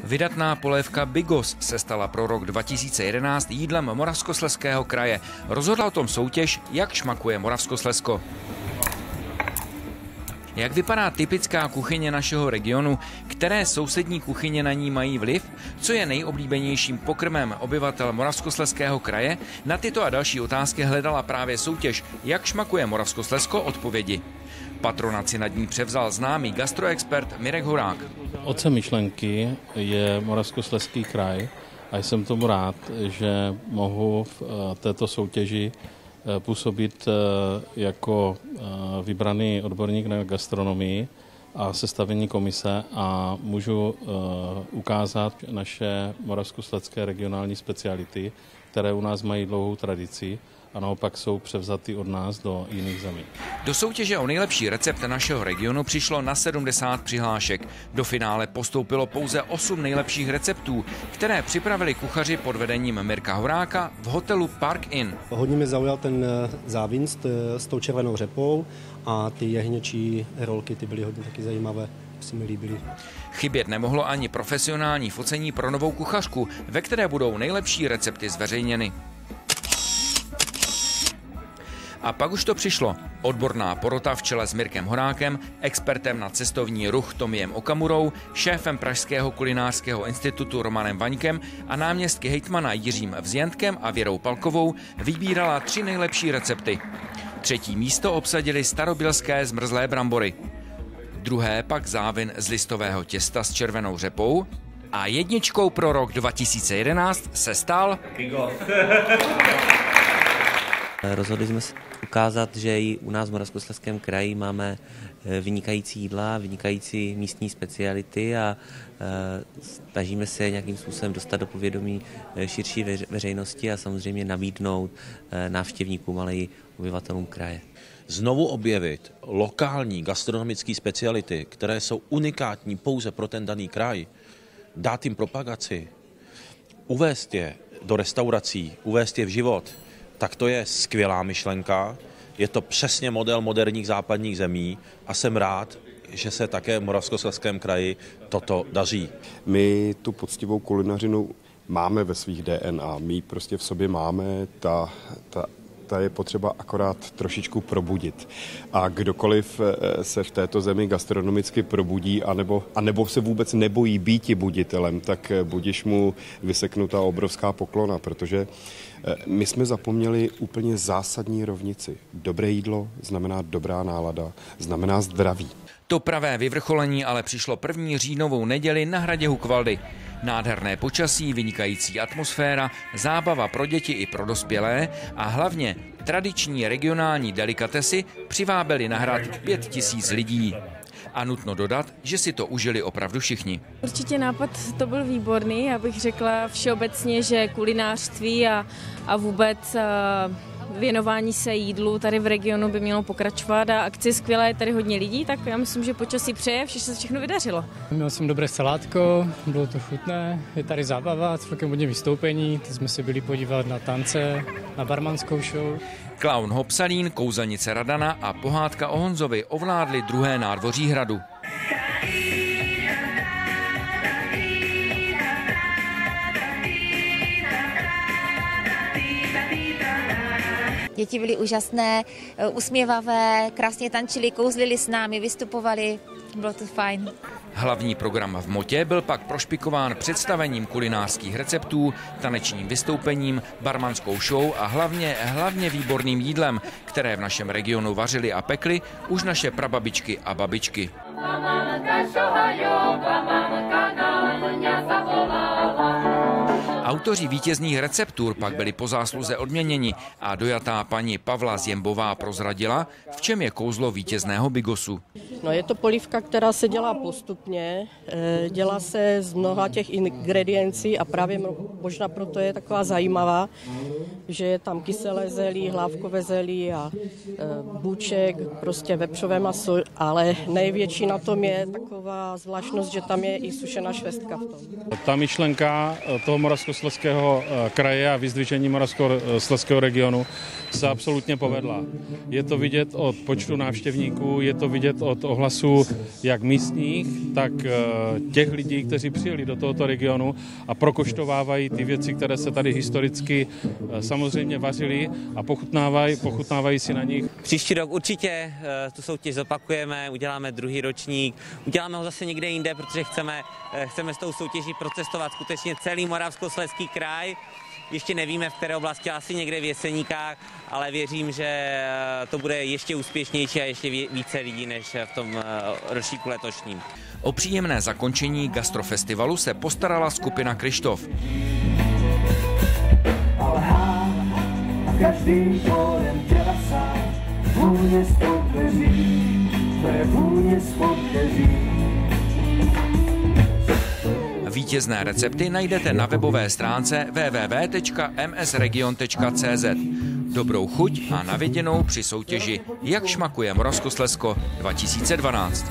Vydatná polévka Bigos se stala pro rok 2011 jídlem Moravskoslezského kraje. Rozhodla o tom soutěž, jak šmakuje Moravskoslezsko. Jak vypadá typická kuchyně našeho regionu, které sousední kuchyně na ní mají vliv, co je nejoblíbenějším pokrmem obyvatel Moravskoslezského kraje, na tyto a další otázky hledala právě soutěž Jak šmakuje Moravskoslezsko odpovědi. Patronaci nad ní převzal známý gastroexpert Mirek Horák. Otcem myšlenky je Moravskoslezský kraj a jsem tomu rád, že mohu v této soutěži působit jako vybraný odborník na gastronomii a sestavení komise a můžu ukázat naše moravskoslezské regionální speciality, které u nás mají dlouhou tradici a naopak jsou převzaty od nás do jiných zemí. Do soutěže o nejlepší recept našeho regionu přišlo na 70 přihlášek. Do finále postoupilo pouze 8 nejlepších receptů, které připravili kuchaři pod vedením Mirka Horáka v hotelu Park Inn. Hodně mě zaujal ten závín s tou červenou řepou a ty jehněčí rolky, ty byly hodně taky zajímavé, si mi líbily. Chybět nemohlo ani profesionální focení pro novou kuchařku, ve které budou nejlepší recepty zveřejněny. A pak už to přišlo. Odborná porota v čele s Mirkem Horákem, expertem na cestovní ruch Tomiem Okamurou, šéfem Pražského kulinářského institutu Romanem Vaňkem a náměstky hejtmana Jiřím Vzjentkem a Věrou Palkovou vybírala 3 nejlepší recepty. 3. místo obsadili starobylské zmrzlé brambory. 2. pak závin z listového těsta s červenou řepou a 1. pro rok 2011 se stal Rozhodli jsme se ukázat, že i u nás v Moravskoslezském kraji máme vynikající jídla, vynikající místní speciality a snažíme se nějakým způsobem dostat do povědomí širší veřejnosti a samozřejmě nabídnout návštěvníkům, ale i obyvatelům kraje. Znovu objevit lokální gastronomické speciality, které jsou unikátní pouze pro ten daný kraj, dát jim propagaci, uvést je do restaurací, uvést je v život, tak to je skvělá myšlenka. Je to přesně model moderních západních zemí a jsem rád, že se také v Moravskoslezském kraji toto daří. My tu poctivou kulinařinu máme ve svých DNA, my prostě v sobě máme, ta je potřeba akorát trošičku probudit. A kdokoliv se v této zemi gastronomicky probudí, anebo se vůbec nebojí býti buditelem, tak budiš mu vyseknutá obrovská poklona, protože my jsme zapomněli úplně zásadní rovnici. Dobré jídlo znamená dobrá nálada, znamená zdraví. To pravé vyvrcholení ale přišlo 1. říjnovou neděli na hradě Hukvaldy. Nádherné počasí, vynikající atmosféra, zábava pro děti i pro dospělé a hlavně tradiční regionální delikatesy přivábily na hrad 5 000 lidí. A nutno dodat, že si to užili opravdu všichni. Určitě nápad to byl výborný, já bych řekla všeobecně, že kulinářství a vůbec věnování se jídlu tady v regionu by mělo pokračovat a akce je skvělá, je tady hodně lidí, tak já myslím, že počasí přeje, se všechno vydařilo. Měl jsem dobré salátko, bylo to chutné, je tady zábava, celkem hodně vystoupení, teď jsme se byli podívat na tance, na barmanskou show. Klaun Hopsalín, kouzelnice Radana a pohádka o Honzovi ovládli 2. nádvoří hradu. Děti byly úžasné, usměvavé, krásně tančili, kouzlili s námi, vystupovali, bylo to fajn. Hlavní program v Motě byl pak prošpikován představením kulinářských receptů, tanečním vystoupením, barmanskou show a hlavně výborným jídlem, které v našem regionu vařili a pekli už naše prababičky a babičky. Autoři vítězných receptur pak byli po zásluze odměněni a dojatá paní Pavla Zjembová prozradila, v čem je kouzlo vítězného Bigosu. No, je to polívka, která se dělá postupně, dělá se z mnoha těch ingrediencí a právě možná proto je taková zajímavá, že je tam kyselé zelí, hlávkové zelí a bůček, prostě vepřové maso, ale největší na tom je taková zvláštnost, že tam je i sušená švestka v tom. Ta myšlenka toho Moravskoslezského kraje a vyzdvižení Moravskoslezského regionu se absolutně povedla. Je to vidět od počtu návštěvníků, je to vidět od ohlasů jak místních, tak těch lidí, kteří přijeli do tohoto regionu a prokoštovávají ty věci, které se tady historicky samozřejmě vařily a pochutnávají si na nich. Příští rok určitě tu soutěž zopakujeme, uděláme druhý ročník, uděláme ho zase někde jinde, protože chceme s tou soutěží procestovat skutečně celý Moravskoslezský kraj. Ještě nevíme, v které oblasti, asi někde v Jeseníkách, ale věřím, že to bude ještě úspěšnější a ještě více lidí než v tom ročníku letošním. O příjemné zakončení gastrofestivalu se postarala skupina Kryštof. Vítězné recepty najdete na webové stránce www.msregion.cz. Dobrou chuť a na viděnou při soutěži Jak šmakuje Moravskoslezsko 2012.